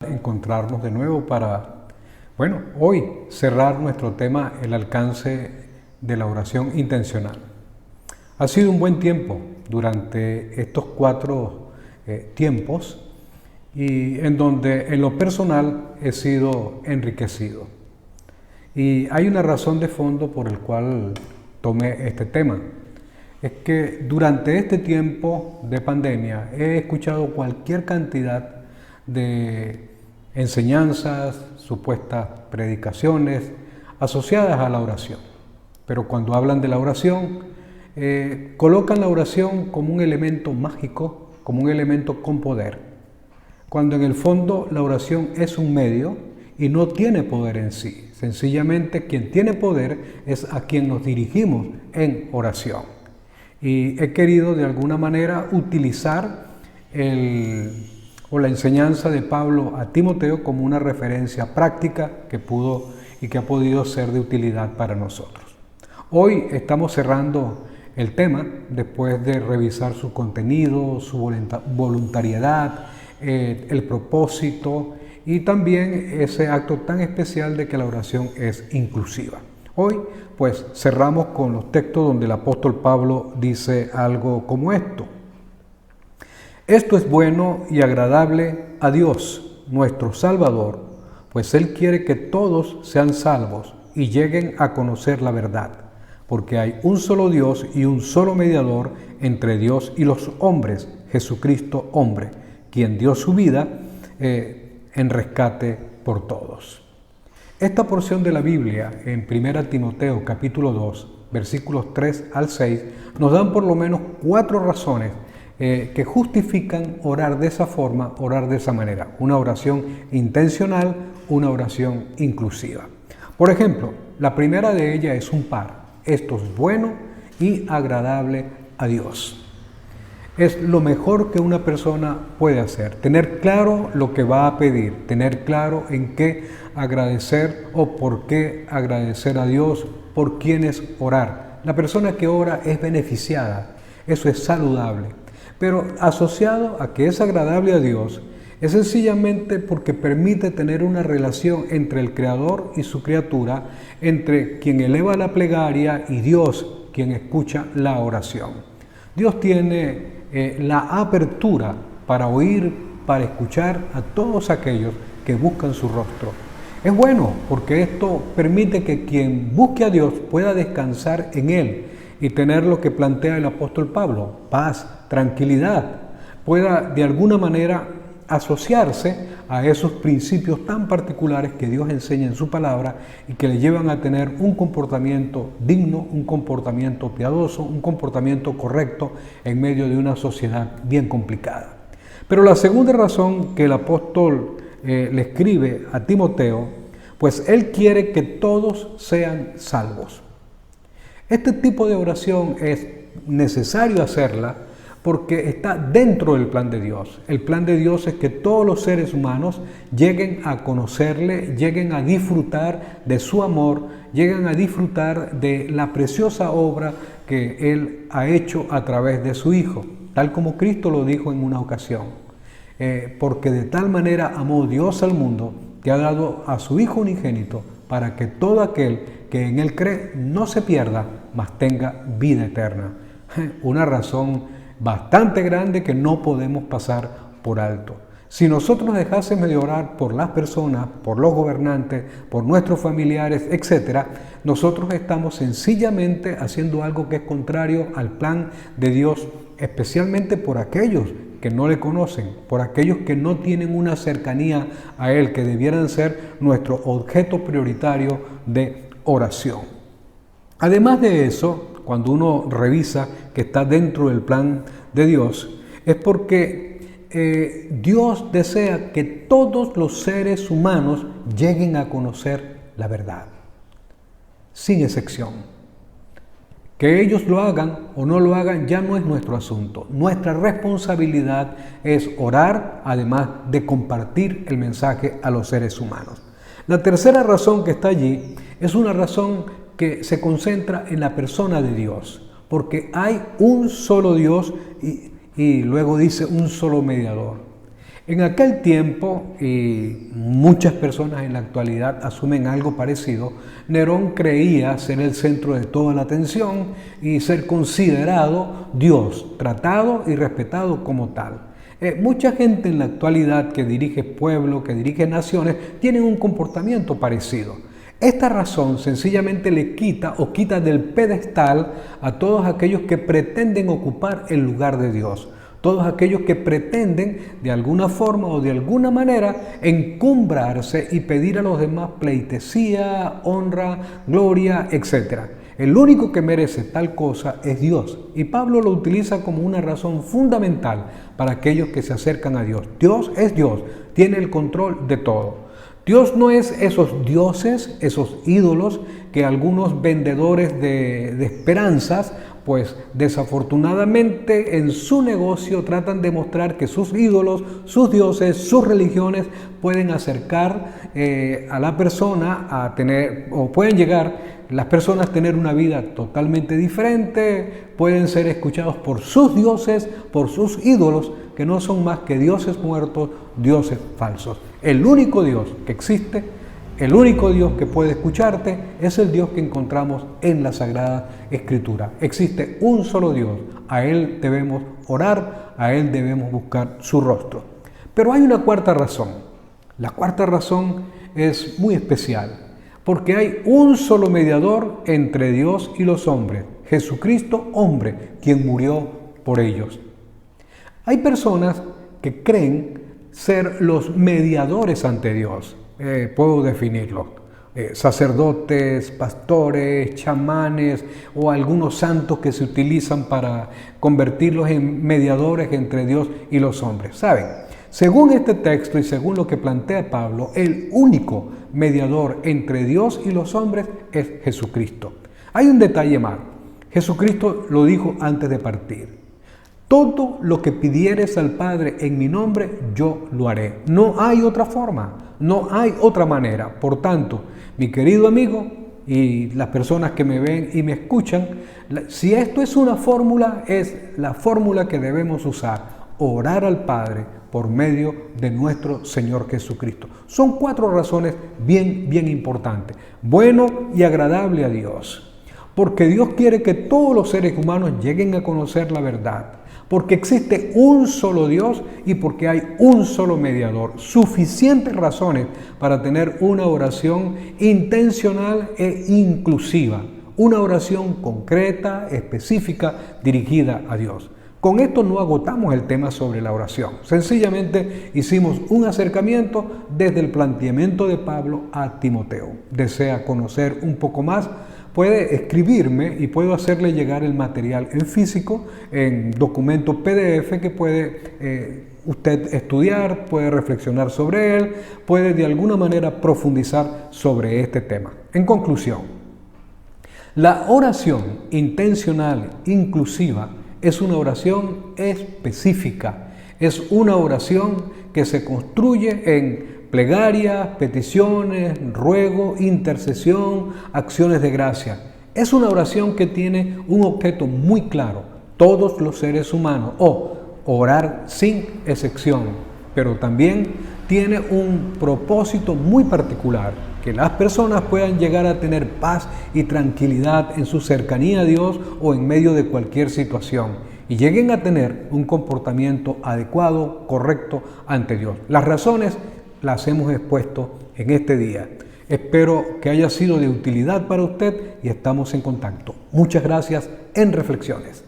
Encontrarnos de nuevo para, hoy cerrar nuestro tema, el alcance de la oración intencional. Ha sido un buen tiempo durante estos 4 tiempos y en donde en lo personal he sido enriquecido. Y hay una razón de fondo por el cual tomé este tema. Es que durante este tiempo de pandemia he escuchado cualquier cantidad de enseñanzas, supuestas predicaciones asociadas a la oración. Pero cuando hablan de la oración, colocan la oración como un elemento mágico, como un elemento con poder, cuando en el fondo la oración es un medio y no tiene poder en sí. Sencillamente quien tiene poder es a quien nos dirigimos en oración. Y he querido de alguna manera utilizar la enseñanza de Pablo a Timoteo como una referencia práctica que pudo y que ha podido ser de utilidad para nosotros. Hoy estamos cerrando el tema después de revisar su contenido, su voluntariedad, el propósito y también ese acto tan especial de que la oración es inclusiva. Hoy pues cerramos con los textos donde el apóstol Pablo dice algo como esto: esto es bueno y agradable a Dios, nuestro Salvador, pues Él quiere que todos sean salvos y lleguen a conocer la verdad, porque hay un solo Dios y un solo mediador entre Dios y los hombres, Jesucristo hombre, quien dio su vida en rescate por todos. Esta porción de la Biblia en 1 Timoteo capítulo 2, versículos 3 al 6, nos dan por lo menos 4 razones que justifican orar de esa forma, orar de esa manera. Una oración intencional, una oración inclusiva. Por ejemplo, la primera de ellas es un par. Esto es bueno y agradable a Dios. Es lo mejor que una persona puede hacer, tener claro lo que va a pedir, tener claro en qué agradecer o por qué agradecer a Dios, por quiénes orar. La persona que ora es beneficiada, eso es saludable, pero asociado a que es agradable a Dios, es sencillamente porque permite tener una relación entre el Creador y su criatura, entre quien eleva la plegaria y Dios, quien escucha la oración. Dios tiene la apertura para oír, para escuchar a todos aquellos que buscan su rostro. Es bueno porque esto permite que quien busque a Dios pueda descansar en Él y tener lo que plantea el apóstol Pablo: paz, tranquilidad, pueda de alguna manera asociarse a esos principios tan particulares que Dios enseña en su palabra y que le llevan a tener un comportamiento digno, un comportamiento piadoso, un comportamiento correcto en medio de una sociedad bien complicada. Pero la segunda razón que el apóstol le escribe a Timoteo, pues él quiere que todos sean salvos. Este tipo de oración es necesario hacerla porque está dentro del plan de Dios. El plan de Dios es que todos los seres humanos lleguen a conocerle, lleguen a disfrutar de su amor, lleguen a disfrutar de la preciosa obra que Él ha hecho a través de su Hijo, tal como Cristo lo dijo en una ocasión. Porque de tal manera amó Dios al mundo que ha dado a su Hijo unigénito para que todo aquel que en Él cree no se pierda, mas tenga vida eterna. Una razón bastante grande que no podemos pasar por alto. Si nosotros dejásemos de orar por las personas, por los gobernantes, por nuestros familiares, etc., nosotros estamos sencillamente haciendo algo que es contrario al plan de Dios, especialmente por aquellos que no le conocen, por aquellos que no tienen una cercanía a Él, que debieran ser nuestro objeto prioritario de oración. Además de eso, cuando uno revisa que está dentro del plan de Dios, es porque Dios desea que todos los seres humanos lleguen a conocer la verdad, sin excepción. Que ellos lo hagan o no lo hagan ya no es nuestro asunto. Nuestra responsabilidad es orar, además de compartir el mensaje a los seres humanos. La tercera razón que está allí es una razón que se concentra en la persona de Dios, porque hay un solo Dios y luego dice un solo mediador. En aquel tiempo, y muchas personas en la actualidad asumen algo parecido, Nerón creía ser el centro de toda la atención y ser considerado Dios, tratado y respetado como tal. Mucha gente en la actualidad que dirige pueblos, que dirige naciones, tienen un comportamiento parecido. Esta razón sencillamente le quita del pedestal a todos aquellos que pretenden ocupar el lugar de Dios. Todos aquellos que pretenden de alguna forma o de alguna manera encumbrarse y pedir a los demás pleitesía, honra, gloria, etc. El único que merece tal cosa es Dios. Y Pablo lo utiliza como una razón fundamental para aquellos que se acercan a Dios. Dios es Dios, tiene el control de todo. Dios no es esos dioses, esos ídolos que algunos vendedores de esperanzas, pues desafortunadamente en su negocio tratan de mostrar que sus ídolos, sus dioses, sus religiones pueden acercar a la persona a tener, o pueden llegar las personas a tener una vida totalmente diferente, pueden ser escuchados por sus dioses, por sus ídolos, que no son más que dioses muertos, dioses falsos. El único Dios que existe, el único Dios que puede escucharte, es el Dios que encontramos en la Sagrada Escritura. Existe un solo Dios, a Él debemos orar, a Él debemos buscar su rostro. Pero hay una cuarta razón. La cuarta razón es muy especial, porque hay un solo mediador entre Dios y los hombres, Jesucristo, hombre, quien murió por ellos. Hay personas que creen ser los mediadores ante Dios. Puedo definirlo. Sacerdotes, pastores, chamanes o algunos santos que se utilizan para convertirlos en mediadores entre Dios y los hombres. ¿Saben? Según este texto y según lo que plantea Pablo, el único mediador entre Dios y los hombres es Jesucristo. Hay un detalle más. Jesucristo lo dijo antes de partir. Todo lo que pidieres al Padre en mi nombre, yo lo haré. No hay otra forma, no hay otra manera. Por tanto, mi querido amigo y las personas que me ven y me escuchan, si esto es una fórmula, es la fórmula que debemos usar. Orar al Padre por medio de nuestro Señor Jesucristo. Son 4 razones bien importantes. Bueno y agradable a Dios. Porque Dios quiere que todos los seres humanos lleguen a conocer la verdad. Porque existe un solo Dios y porque hay un solo mediador. Suficientes razones para tener una oración intencional e inclusiva. Una oración concreta, específica, dirigida a Dios. Con esto no agotamos el tema sobre la oración. Sencillamente hicimos un acercamiento desde el planteamiento de Pablo a Timoteo. ¿Desea conocer un poco más? Puede escribirme y puedo hacerle llegar el material en físico, en documento PDF que puede usted estudiar, puede reflexionar sobre él, puede de alguna manera profundizar sobre este tema. En conclusión, la oración intencional inclusiva es una oración específica, es una oración que se construye en plegarias, peticiones, ruego, intercesión, acciones de gracia. Es una oración que tiene un objeto muy claro, todos los seres humanos, o orar sin excepción, pero también tiene un propósito muy particular, que las personas puedan llegar a tener paz y tranquilidad en su cercanía a Dios o en medio de cualquier situación y lleguen a tener un comportamiento adecuado, correcto ante Dios. Las razones las hemos expuesto en este día. Espero que haya sido de utilidad para usted y estamos en contacto. Muchas gracias en Reflexiones.